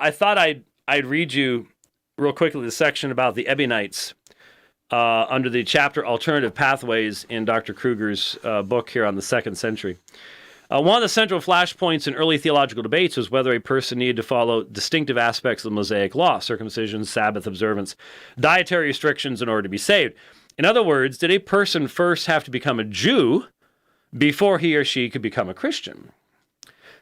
I thought I'd read you real quickly the section about the Ebionites under the chapter Alternative Pathways in Dr. Kruger's book here on the 2nd century. One of the central flashpoints in early theological debates was whether a person needed to follow distinctive aspects of the Mosaic law, circumcision, Sabbath observance, dietary restrictions in order to be saved. In other words, did a person first have to become a Jew before he or she could become a Christian?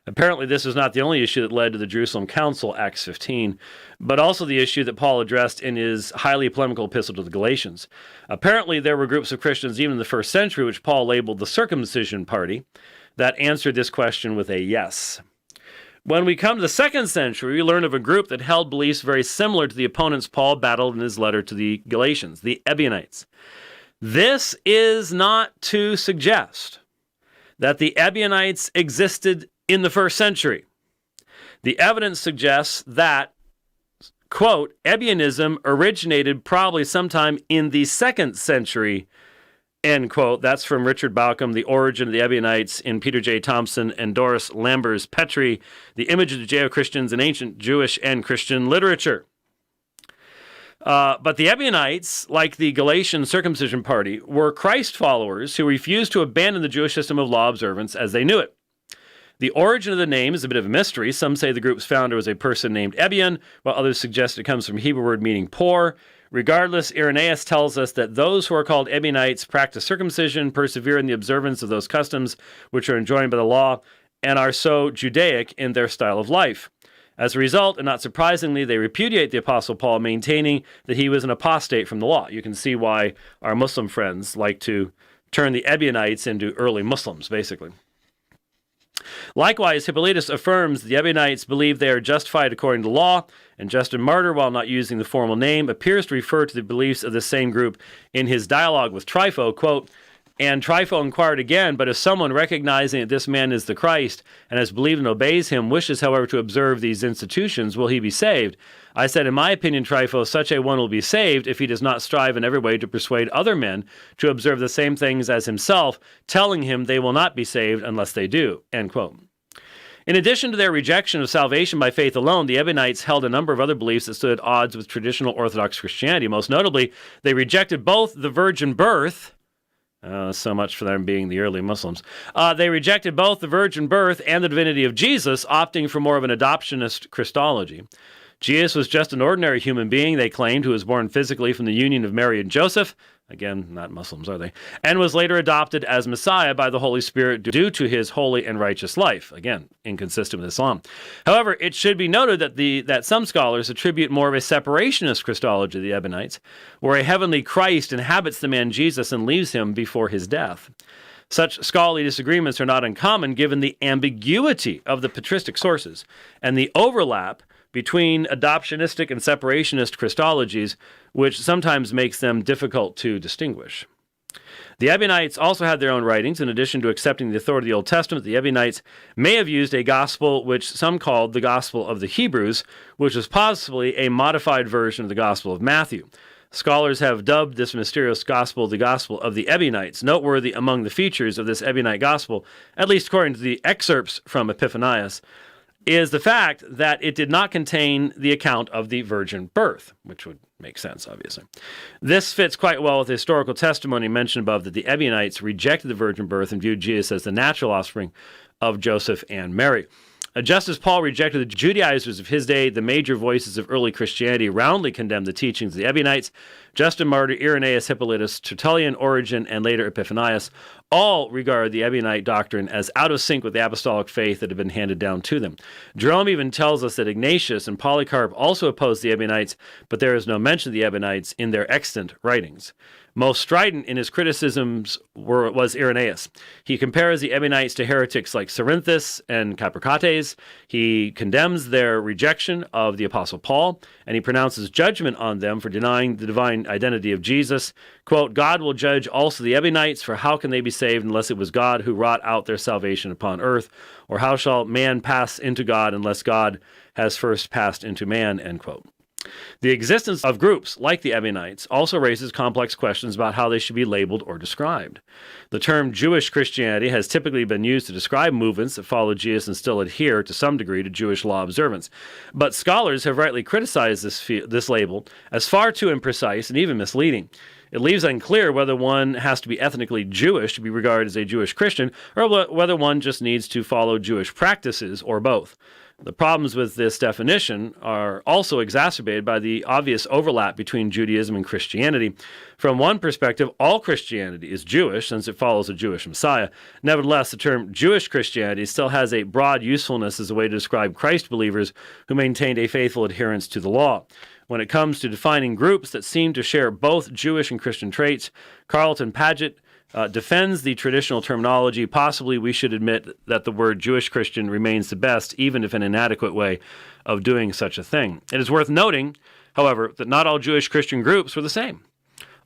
Apparently, this was not the only issue that led to the Jerusalem Council, Acts 15, but also the issue that Paul addressed in his highly polemical epistle to the Galatians. Apparently, there were groups of Christians even in the 1st century, which Paul labeled the circumcision party, that answered this question with a yes. When we come to the 2nd century, we learn of a group that held beliefs very similar to the opponents Paul battled in his letter to the Galatians, the Ebionites. This is not to suggest that the Ebionites existed in the 1st century. The evidence suggests that, quote, Ebionism originated probably sometime in the 2nd century, end quote. That's from Richard Bauckham, The Origin of the Ebionites, in Peter J. Thompson and Doris Lambers Petrie, The Image of the Judeo-Christians in Ancient Jewish and Christian Literature. But the Ebionites, like the Galatian circumcision party, were Christ followers who refused to abandon the Jewish system of law observance as they knew it. The origin of the name is a bit of a mystery. Some say the group's founder was a person named Ebion, while others suggest it comes from a Hebrew word meaning poor. Regardless, Irenaeus tells us that those who are called Ebionites practice circumcision, persevere in the observance of those customs which are enjoined by the law, and are so Judaic in their style of life. As a result, and not surprisingly, they repudiate the Apostle Paul, maintaining that he was an apostate from the law. You can see why our Muslim friends like to turn the Ebionites into early Muslims, basically. Likewise, Hippolytus affirms the Ebionites believe they are justified according to law, and Justin Martyr, while not using the formal name, appears to refer to the beliefs of the same group in his dialogue with Trypho, quote, and Trypho inquired again, but if someone recognizing that this man is the Christ and has believed and obeys him wishes, however, to observe these institutions, will he be saved? I said, in my opinion, Trypho, such a one will be saved if he does not strive in every way to persuade other men to observe the same things as himself, telling him they will not be saved unless they do, end quote. In addition to their rejection of salvation by faith alone, the Ebionites held a number of other beliefs that stood at odds with traditional Orthodox Christianity. Most notably, they rejected both the virgin birth, so much for them being the early Muslims. They rejected both the virgin birth and the divinity of Jesus, opting for more of an adoptionist Christology. Jesus was just an ordinary human being, they claimed, who was born physically from the union of Mary and Joseph. Again, not Muslims, are they? And was later adopted as Messiah by the Holy Spirit due to his holy and righteous life. Again, inconsistent with Islam. However, it should be noted that some scholars attribute more of a separationist Christology to the Ebionites, where a heavenly Christ inhabits the man Jesus and leaves him before his death. Such scholarly disagreements are not uncommon given the ambiguity of the patristic sources and the overlap between adoptionistic and separationist Christologies, which sometimes makes them difficult to distinguish. The Ebionites also had their own writings. In addition to accepting the authority of the Old Testament, the Ebionites may have used a gospel which some called the Gospel of the Hebrews, which was possibly a modified version of the Gospel of Matthew. Scholars have dubbed this mysterious gospel the Gospel of the Ebionites. Noteworthy among the features of this Ebionite gospel, at least according to the excerpts from Epiphanius, is the fact that it did not contain the account of the virgin birth, which would make sense, obviously. This fits quite well with the historical testimony mentioned above that the Ebionites rejected the virgin birth and viewed Jesus as the natural offspring of Joseph and Mary. Just as Paul rejected the Judaizers of his day, the major voices of early Christianity roundly condemned the teachings of the Ebionites. Justin Martyr, Irenaeus, Hippolytus, Tertullian, Origen, and later Epiphanius all regard the Ebionite doctrine as out of sync with the apostolic faith that had been handed down to them. Jerome even tells us that Ignatius and Polycarp also opposed the Ebionites, but there is no mention of the Ebionites in their extant writings. Most strident in his criticisms was Irenaeus. He compares the Ebionites to heretics like Cerinthus and Capricates. He condemns their rejection of the Apostle Paul, and he pronounces judgment on them for denying the divine identity of Jesus. Quote, God will judge also the Ebionites, for how can they be saved unless it was God who wrought out their salvation upon earth? Or how shall man pass into God unless God has first passed into man? End quote. The existence of groups like the Ebionites also raises complex questions about how they should be labeled or described. The term Jewish Christianity has typically been used to describe movements that follow Jesus and still adhere to some degree to Jewish law observance. But scholars have rightly criticized this label as far too imprecise and even misleading. It leaves unclear whether one has to be ethnically Jewish to be regarded as a Jewish Christian, or whether one just needs to follow Jewish practices, or both. The problems with this definition are also exacerbated by the obvious overlap between Judaism and Christianity. From one perspective, all Christianity is Jewish, since it follows a Jewish Messiah. Nevertheless, the term Jewish Christianity still has a broad usefulness as a way to describe Christ believers who maintained a faithful adherence to the law. When it comes to defining groups that seem to share both Jewish and Christian traits, Carlton Paget defends the traditional terminology. Possibly we should admit that the word Jewish Christian remains the best, even if an inadequate way of doing such a thing. It is worth noting, however, that not all Jewish Christian groups were the same.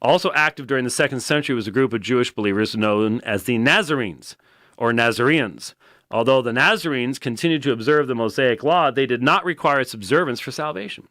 Also active during the 2nd century was a group of Jewish believers known as the Nazarenes, or Nazareans. Although the Nazarenes continued to observe the Mosaic law, they did not require its observance for salvation.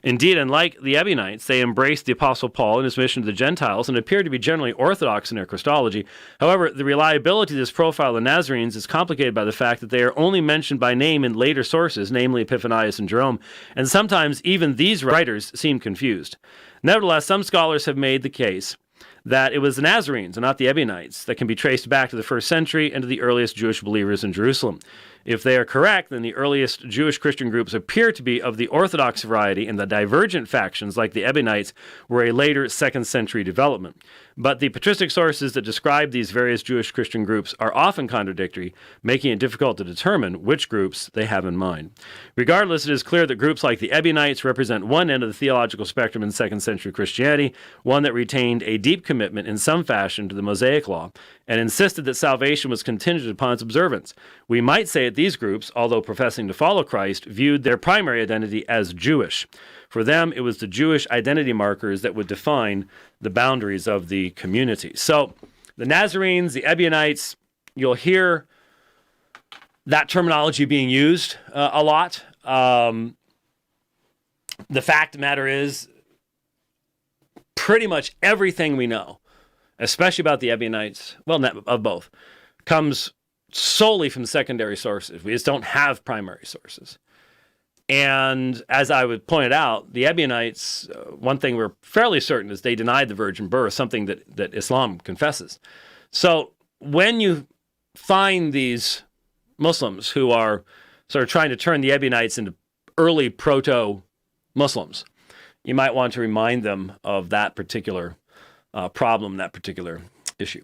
Indeed, unlike the Ebionites, they embraced the Apostle Paul and his mission to the Gentiles and appeared to be generally orthodox in their Christology. However, the reliability of this profile of the Nazarenes is complicated by the fact that they are only mentioned by name in later sources, namely Epiphanius and Jerome, and sometimes even these writers seem confused. Nevertheless, some scholars have made the case that it was the Nazarenes and not the Ebionites that can be traced back to the 1st century and to the earliest Jewish believers in Jerusalem. If they are correct, then the earliest Jewish Christian groups appear to be of the Orthodox variety, and the divergent factions, like the Ebionites, were a later 2nd century development. But the patristic sources that describe these various Jewish Christian groups are often contradictory, making it difficult to determine which groups they have in mind. Regardless, it is clear that groups like the Ebionites represent one end of the theological spectrum in 2nd century Christianity, one that retained a deep commitment in some fashion to the Mosaic law, and insisted that salvation was contingent upon its observance. We might say that these groups, although professing to follow Christ, viewed their primary identity as Jewish. For them, it was the Jewish identity markers that would define the boundaries of the community. So, the Nazarenes, the Ebionites, you'll hear that terminology being used a lot. The fact of the matter is, pretty much everything we know, especially about the Ebionites, well, of both, comes solely from secondary sources. We just don't have primary sources. And as I would point out, the Ebionites, one thing we're fairly certain is they denied the virgin birth, something that Islam confesses. So when you find these Muslims who are sort of trying to turn the Ebionites into early proto-Muslims, you might want to remind them of that particular problem, that particular issue.